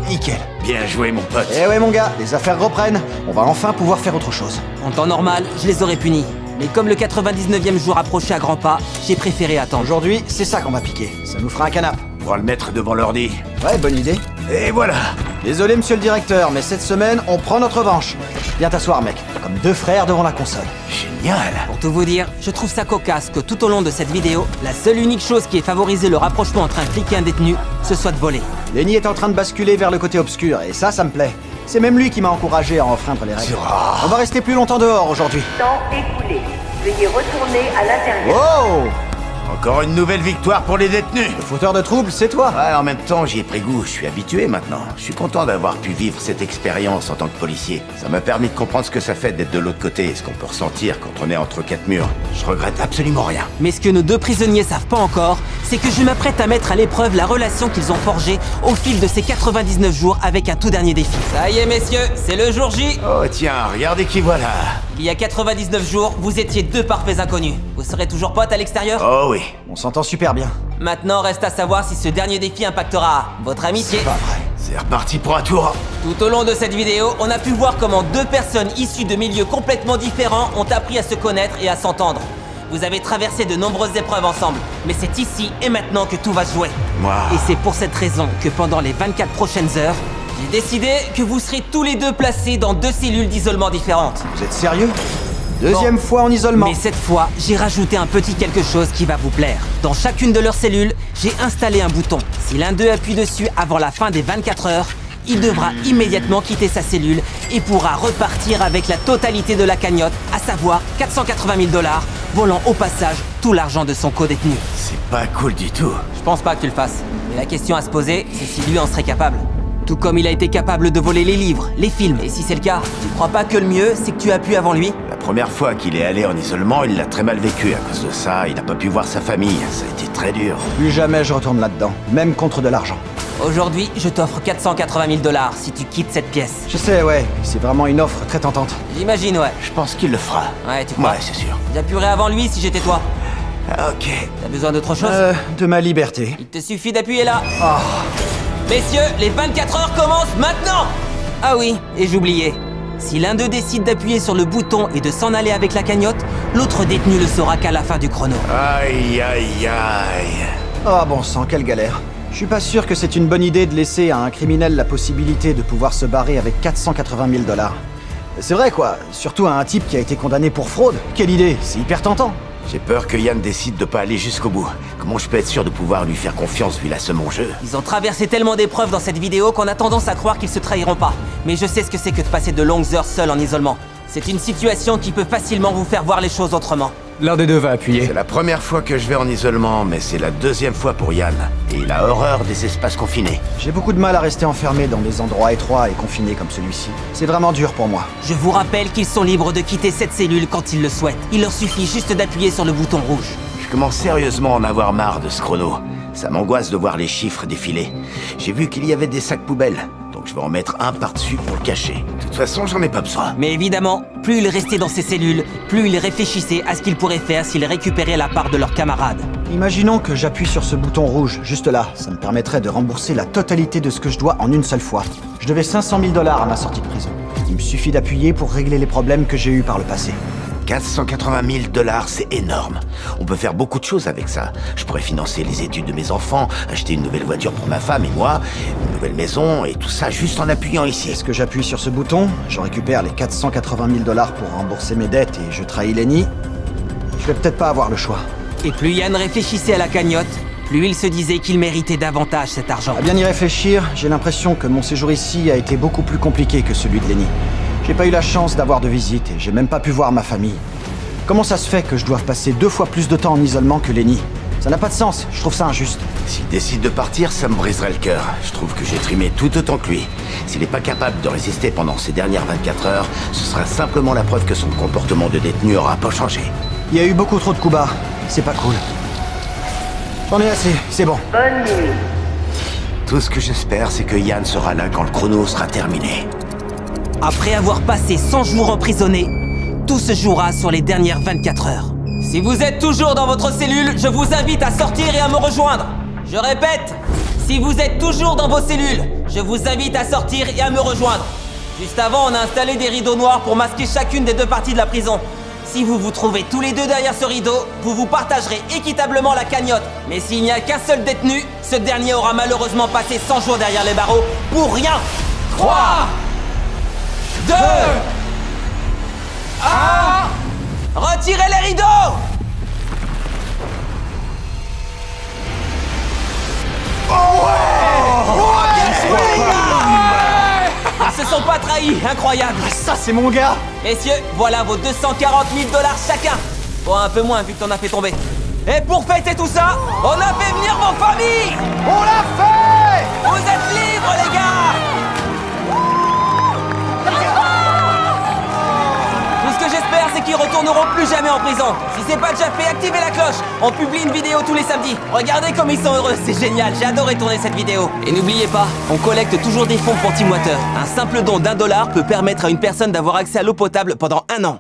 Nickel. Bien joué, mon pote. Eh ouais mon gars, les affaires reprennent. On va enfin pouvoir faire autre chose. En temps normal, je les aurais punis. Mais comme le 99e jour approchait à grands pas, j'ai préféré attendre. Aujourd'hui, c'est ça qu'on va piquer. Ça nous fera un canapé. On va le mettre devant l'ordi. Ouais, bonne idée. Et voilà. Désolé monsieur le directeur, mais cette semaine, on prend notre revanche. Viens t'asseoir mec, comme deux frères devant la console. Génial. Pour tout vous dire, je trouve ça cocasse que tout au long de cette vidéo, la seule unique chose qui ait favorisé le rapprochement entre un flic et un détenu, ce soit de voler. Lenny est en train de basculer vers le côté obscur, et ça me plaît. C'est même lui qui m'a encouragé à enfreindre les règles. On va rester plus longtemps dehors aujourd'hui. Temps écoulé. Veuillez retourner à l'intérieur. Oh! Encore une nouvelle victoire pour les détenus. Le fauteur de troubles, c'est toi. Ouais, en même temps, j'y ai pris goût, je suis habitué maintenant. Je suis content d'avoir pu vivre cette expérience en tant que policier. Ça m'a permis de comprendre ce que ça fait d'être de l'autre côté, ce qu'on peut ressentir quand on est entre quatre murs. Je regrette absolument rien. Mais ce que nos deux prisonniers savent pas encore, c'est que je m'apprête à mettre à l'épreuve la relation qu'ils ont forgée au fil de ces 99 jours avec un tout dernier défi. Ça y est messieurs, c'est le jour J. Oh tiens, regardez qui voilà. Il y a 99 jours, vous étiez deux parfaits inconnus. Vous serez toujours potes à l'extérieur? Oh oui. On s'entend super bien. Maintenant, reste à savoir si ce dernier défi impactera votre amitié, Pas vrai. C'est reparti pour un tour. Tout au long de cette vidéo, on a pu voir comment deux personnes issues de milieux complètement différents ont appris à se connaître et à s'entendre. Vous avez traversé de nombreuses épreuves ensemble, mais c'est ici et maintenant que tout va se jouer. Moi... Et c'est pour cette raison que pendant les 24 prochaines heures, j'ai décidé que vous serez tous les deux placés dans deux cellules d'isolement différentes. Vous êtes sérieux? Deuxième fois en isolement. Mais cette fois, j'ai rajouté un petit quelque chose qui va vous plaire. Dans chacune de leurs cellules, j'ai installé un bouton. Si l'un d'eux appuie dessus avant la fin des 24 heures, il devra immédiatement quitter sa cellule et pourra repartir avec la totalité de la cagnotte, à savoir 480 000 $, volant au passage tout l'argent de son co-détenu. C'est pas cool du tout. Je pense pas que tu le fasses. Mais la question à se poser, c'est si lui en serait capable. Tout comme il a été capable de voler les livres, les films. Et si c'est le cas, tu crois pas que le mieux, c'est que tu appuies avant lui? La première fois qu'il est allé en isolement, il l'a très mal vécu. À cause de ça, il n'a pas pu voir sa famille. Ça a été très dur. Plus jamais je retourne là-dedans, même contre de l'argent. Aujourd'hui, je t'offre 480 000 $ si tu quittes cette pièce. Je sais, ouais, c'est vraiment une offre très tentante. J'imagine, ouais. Je pense qu'il le fera. Ouais, tu crois? Ouais, c'est sûr. J'appuierais avant lui si j'étais toi. Ok. T'as besoin d'autre chose? De ma liberté. Il te suffit d'appuyer là. Messieurs, les 24 heures commencent maintenant! Ah oui, et j'oubliais. Si l'un d'eux décide d'appuyer sur le bouton et de s'en aller avec la cagnotte, l'autre détenu le saura qu'à la fin du chrono. Aïe, aïe, aïe. Ah bon sang, quelle galère. Je suis pas sûr que c'est une bonne idée de laisser à un criminel la possibilité de pouvoir se barrer avec 480 000 $. C'est vrai quoi, surtout à un type qui a été condamné pour fraude. Quelle idée, c'est hyper tentant. J'ai peur que Yann décide de pas aller jusqu'au bout. Comment je peux être sûr de pouvoir lui faire confiance vu la somme en jeu? Ils ont traversé tellement d'épreuves dans cette vidéo qu'on a tendance à croire qu'ils se trahiront pas. Mais je sais ce que c'est que de passer de longues heures seul en isolement. C'est une situation qui peut facilement vous faire voir les choses autrement. L'un des deux va appuyer. C'est la première fois que je vais en isolement, mais c'est la deuxième fois pour Yann. Et il a horreur des espaces confinés. J'ai beaucoup de mal à rester enfermé dans des endroits étroits et confinés comme celui-ci. C'est vraiment dur pour moi. Je vous rappelle qu'ils sont libres de quitter cette cellule quand ils le souhaitent. Il leur suffit juste d'appuyer sur le bouton rouge. Je commence sérieusement à en avoir marre de ce chrono. Ça m'angoisse de voir les chiffres défiler. J'ai vu qu'il y avait des sacs poubelles, donc je vais en mettre un par-dessus pour le cacher. De toute façon, j'en ai pas besoin. Mais évidemment, plus ils restaient dans ces cellules, plus ils réfléchissaient à ce qu'ils pourraient faire s'ils récupéraient la part de leurs camarades. Imaginons que j'appuie sur ce bouton rouge, juste là. Ça me permettrait de rembourser la totalité de ce que je dois en une seule fois. Je devais 500 000 $ à ma sortie de prison. Il me suffit d'appuyer pour régler les problèmes que j'ai eus par le passé. 480 000 $, c'est énorme. On peut faire beaucoup de choses avec ça. Je pourrais financer les études de mes enfants, acheter une nouvelle voiture pour ma femme et moi, une nouvelle maison, et tout ça juste en appuyant ici. Est-ce que j'appuie sur ce bouton? Je récupère les 480 000 $ pour rembourser mes dettes et je trahis Lenny? Je vais peut-être pas avoir le choix. Et plus Yann réfléchissait à la cagnotte, plus il se disait qu'il méritait davantage cet argent. À bien y réfléchir, j'ai l'impression que mon séjour ici a été beaucoup plus compliqué que celui de Lenny. J'ai pas eu la chance d'avoir de visite et j'ai même pas pu voir ma famille. Comment ça se fait que je doive passer 2 fois plus de temps en isolement que Lenny? Ça n'a pas de sens, je trouve ça injuste. S'il décide de partir, ça me briserait le cœur. Je trouve que j'ai trimé tout autant que lui. S'il n'est pas capable de résister pendant ces dernières 24 heures, ce sera simplement la preuve que son comportement de détenu aura pas changé. Il y a eu beaucoup trop de coups bas, c'est pas cool. J'en ai assez, c'est bon. Bonne nuit. Tout ce que j'espère, c'est que Yann sera là quand le chrono sera terminé. Après avoir passé 100 jours emprisonnés, tout se jouera sur les dernières 24 heures. Si vous êtes toujours dans votre cellule, je vous invite à sortir et à me rejoindre. Je répète, si vous êtes toujours dans vos cellules, je vous invite à sortir et à me rejoindre. Juste avant, on a installé des rideaux noirs pour masquer chacune des deux parties de la prison. Si vous vous trouvez tous les deux derrière ce rideau, vous vous partagerez équitablement la cagnotte. Mais s'il n'y a qu'un seul détenu, ce dernier aura malheureusement passé 100 jours derrière les barreaux pour rien. 3, 2, 1, retirez les rideaux! Ils se sont pas trahis, incroyable! Ça, c'est mon gars! Messieurs, voilà vos 240 000 $ chacun! Bon, un peu moins vu que t'en as fait tomber. Et pour fêter tout ça, on a fait venir vos familles! On l'a fait! Vous êtes libres, les gars! Tout ce que j'espère, c'est qu'ils retourneront plus jamais en prison. Si c'est pas déjà fait, activez la cloche. On publie une vidéo tous les samedis. Regardez comme ils sont heureux, c'est génial. J'ai adoré tourner cette vidéo. Et n'oubliez pas, on collecte toujours des fonds pour Team Water. Un simple don d'1 $ peut permettre à une personne d'avoir accès à l'eau potable pendant 1 an.